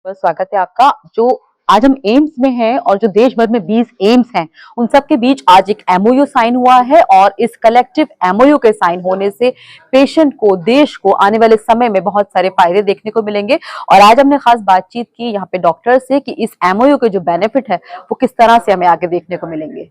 बहुत स्वागत है आपका। जो आज हम एम्स में हैं और जो देश भर में 20 एम्स हैं, उन सब के बीच आज एक एमओयू साइन हुआ है और इस कलेक्टिव एमओयू के साइन होने से पेशेंट को, देश को आने वाले समय में बहुत सारे फायदे देखने को मिलेंगे। और आज हमने खास बातचीत की यहाँ पे डॉक्टर से कि इस एमओयू के जो बेनिफिट है वो किस तरह से हमें आगे देखने को मिलेंगे।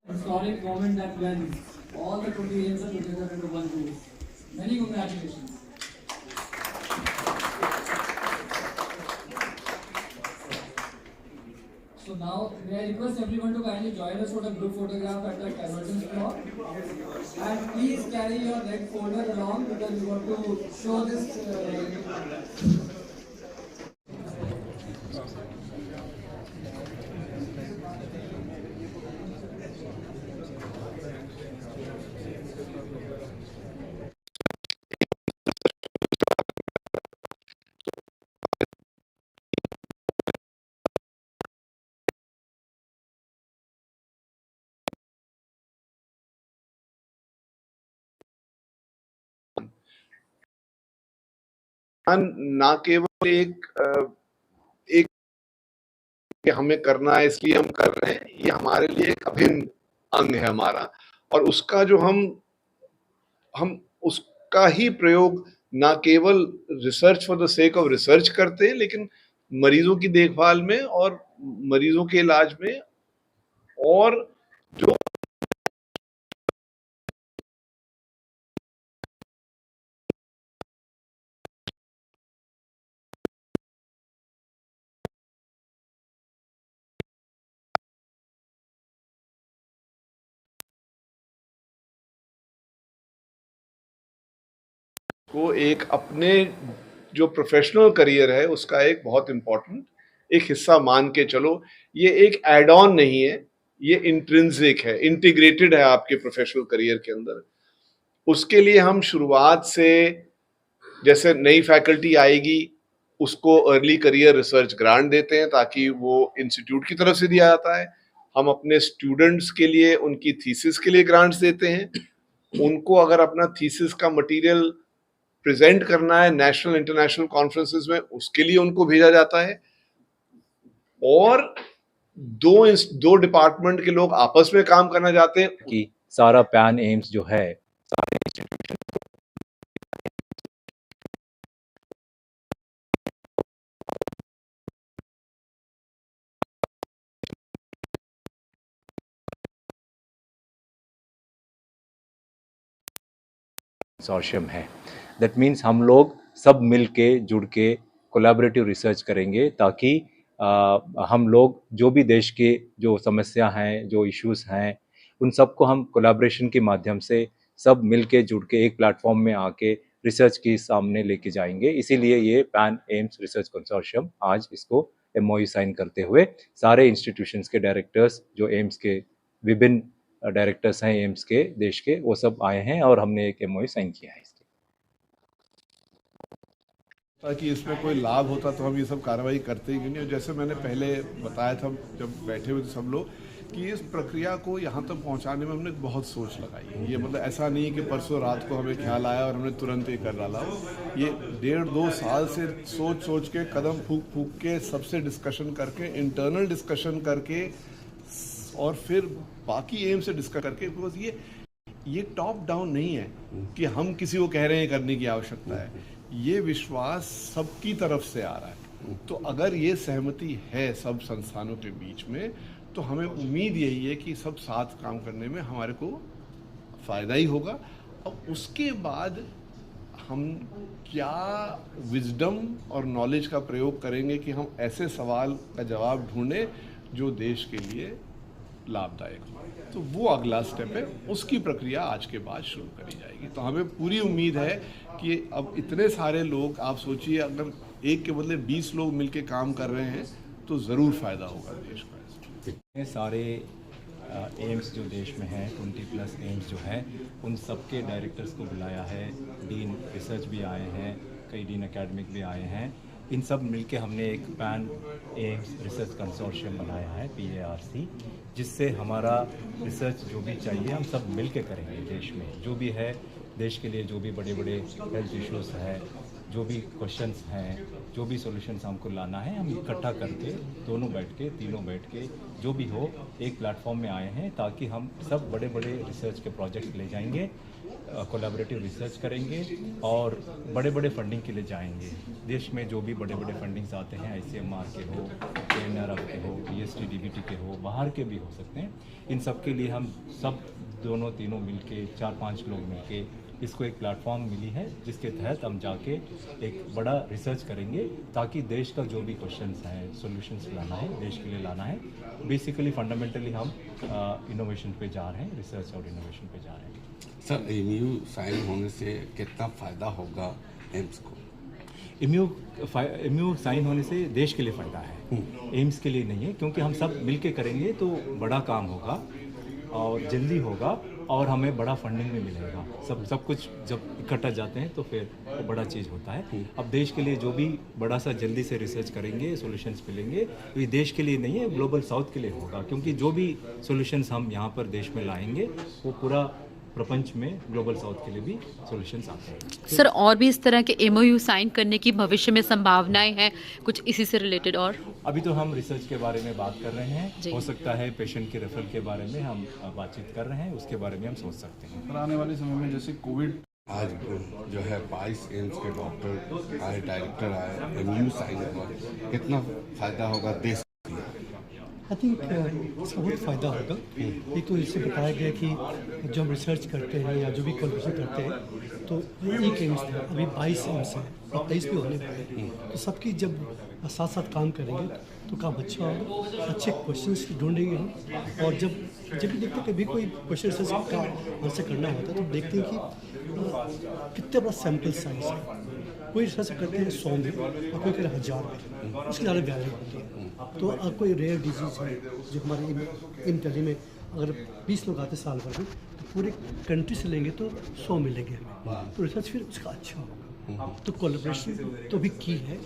Historic moment that when all the 20 aims are together under one roof. Many congratulations. So now, may I request everyone to kindly join us for the group photograph at the emergency block. And please carry your red folder along because we want to show this. ना केवल एक हमें करना है इसलिए हम कर रहे हैं, ये हमारे लिए एक अभिन्न अंग है हमारा। और उसका जो हम उसका ही प्रयोग ना केवल research for the sake of research करते हैं, लेकिन मरीजों की देखभाल में और मरीजों के इलाज में और जो को एक अपने जो प्रोफेशनल करियर है उसका एक बहुत इम्पोर्टेंट एक हिस्सा मान के चलो। ये एक एड ऑन नहीं है, ये इंट्रिंसिक है, इंटीग्रेटेड है आपके प्रोफेशनल करियर के अंदर। उसके लिए हम शुरुआत से जैसे नई फैकल्टी आएगी उसको अर्ली करियर रिसर्च ग्रांट देते हैं ताकि वो इंस्टीट्यूट की तरफ से दिया जाता है। हम अपने स्टूडेंट्स के लिए उनकी थीसिस के लिए ग्रांट्स देते हैं। उनको अगर अपना थीसिस का मटेरियल प्रेजेंट करना है नेशनल इंटरनेशनल कॉन्फ्रेंसेस में, उसके लिए उनको भेजा जाता है। और दो डिपार्टमेंट के लोग आपस में काम करना चाहते हैं कि सारा पैन एम्स जो है सारे इंस्टीट्यूशन कंसोर्शियम है। दैट मीन्स हम लोग सब मिल के जुड़ के कोलैबोरेटिव रिसर्च करेंगे ताकि हम लोग जो भी देश के जो समस्या हैं, जो इश्यूज हैं, उन सबको हम कोलैबोरेशन के माध्यम से सब मिल के जुड़ के एक प्लेटफॉर्म में आके रिसर्च के सामने लेके जाएंगे। इसीलिए ये पैन एम्स रिसर्च कंसोर्शियम आज इसको एमओयू साइन करते हुए सारे इंस्टीट्यूशंस के डायरेक्टर्स जो एम्स के विभिन्न डायरेक्टर्स हैं एम्स के देश के, वो सब आए हैं और हमने एक एमओयू साइन किया है इसके। ताकि इसमें कोई लाभ होता तो हम ये सब कार्रवाई करते ही क्यों नहीं। जैसे मैंने पहले बताया था जब बैठे हुए थे सब लोग कि इस प्रक्रिया को यहाँ तक पहुँचाने में हमने बहुत सोच लगाई है। ये मतलब ऐसा नहीं है कि परसों रात को हमें ख्याल आया और हमने तुरंत ये कर डाला। ये 1.5-2 साल से सोच के कदम फूक के सबसे डिस्कशन करके, इंटरनल डिस्कशन करके और फिर बाकी एम से डिस्कस करके, बिकॉज ये टॉप डाउन नहीं है कि हम किसी को कह रहे हैं करने की आवश्यकता है। ये विश्वास सबकी तरफ से आ रहा है। तो अगर ये सहमति है सब संस्थानों के बीच में, तो हमें उम्मीद यही है कि सब साथ काम करने में हमारे को फ़ायदा ही होगा। और उसके बाद हम क्या विजडम और नॉलेज का प्रयोग करेंगे कि हम ऐसे सवाल का जवाब ढूंढें जो देश के लिए लाभदायक हो। तो वो अगला स्टेप है, उसकी प्रक्रिया आज के बाद शुरू करी जाएगी। तो हमें पूरी उम्मीद है कि अब इतने सारे लोग, आप सोचिए अगर एक के बदले 20 लोग मिलके काम कर रहे हैं तो ज़रूर फ़ायदा होगा देश का। इतने सारे एम्स जो देश में हैं, 20+ एम्स जो हैं, उन सब के डायरेक्टर्स को बुलाया है। डीन रिसर्च भी आए हैं, कई डीन एकेडमिक भी आए हैं। इन सब मिलके हमने एक पैन एम्स रिसर्च कंसोर्शियम बनाया है, PARC, जिससे हमारा रिसर्च जो भी चाहिए हम सब मिल के करेंगे। देश में जो भी है, देश के लिए जो भी बड़े बड़े हेल्थ इश्यूज़ हैं, जो भी क्वेश्चंस हैं, जो भी सॉल्यूशंस हमको लाना है, हम इकट्ठा करके दोनों बैठ के, तीनों बैठ के, जो भी हो, एक प्लेटफॉर्म में आए हैं ताकि हम सब बड़े बड़े रिसर्च के प्रोजेक्ट ले जाएंगे, कोलैबोरेटिव रिसर्च करेंगे और बड़े बड़े फंडिंग के लिए जाएंगे। देश में जो भी बड़े बड़े फंडिंग्स आते हैं, ICMR के हो, ANRF के हो, DST DBT के हो, बाहर के भी हो सकते हैं, इन सब के लिए हम सब दोनों तीनों मिलके, 4-5 लोग मिलके इसको एक प्लेटफॉर्म मिली है, जिसके तहत हम जाके एक बड़ा रिसर्च करेंगे ताकि देश का जो भी क्वेश्चंस हैं, सॉल्यूशंस लाना है, देश के लिए लाना है। बेसिकली फंडामेंटली हम इनोवेशन पे जा रहे हैं, रिसर्च और इनोवेशन पे जा रहे हैं। सर, MU साइन होने से कितना फ़ायदा होगा एम्स को? MU साइन होने से देश के लिए फ़ायदा है, एम्स के लिए नहीं है, क्योंकि हम सब मिल के करेंगे तो बड़ा काम होगा और जल्दी होगा और हमें बड़ा फंडिंग भी मिलेगा। सब कुछ जब इकट्ठा जाते हैं तो फिर वो बड़ा चीज़ होता है। अब देश के लिए जो भी बड़ा सा जल्दी से रिसर्च करेंगे, सॉल्यूशंस मिलेंगे, तो ये देश के लिए नहीं है, ग्लोबल साउथ के लिए होगा, क्योंकि जो भी सॉल्यूशंस हम यहाँ पर देश में लाएंगे वो पूरा प्रपंच में ग्लोबल साउथ के लिए भी सॉल्यूशंस आते हैं। सर, और भी इस तरह के MOU साइन करने की भविष्य में संभावनाएं हैं, कुछ इसी से रिलेटेड? और अभी तो हम रिसर्च के बारे में बात कर रहे हैं, जी। हो सकता है पेशेंट के रेफरल के बारे में हम बातचीत कर रहे हैं, उसके बारे में हम सोच सकते हैं। पर आने वाले समय में जैसे कोविड, आज जो है 22 एम्स के डॉक्टर आए, डायरेक्टर आए, MU साइन हुआ, कितना फ़ायदा होगा देश? आई थिंक इसका बहुत फ़ायदा होगा। एक तो इससे बताया गया कि जो हम रिसर्च करते हैं या जो भी कोलैबोरेशन करते हैं, तो एक एम्स था, अभी 22 एम्स हैं और 23 भी होने वाले हैं। तो सबकी जब साथ साथ काम करेंगे तो काम अच्छा होगा, अच्छे क्वेश्चंस ढूंढेंगे हम। और जब भी देखते हैं कभी कोई क्वेश्चन रिसर्च का आंसर करना होता है तो देखते हैं कि कितना बड़ा सैम्पल साइज है। कोई रिसर्च करते हैं 100 में और कोई कहते हैं 1000 में, उसकी ज़्यादा वैल्यू होती है। तो अगर कोई रेयर डिजीज़ है जो हमारे इन दिल्ली में अगर 20 लोग आते साल भर में, तो पूरे कंट्री से लेंगे तो 100 मिलेंगे हमें। तो रिसर्च फिर उसका अच्छा होगा। तो कोलैबोरेशन तो भी की है।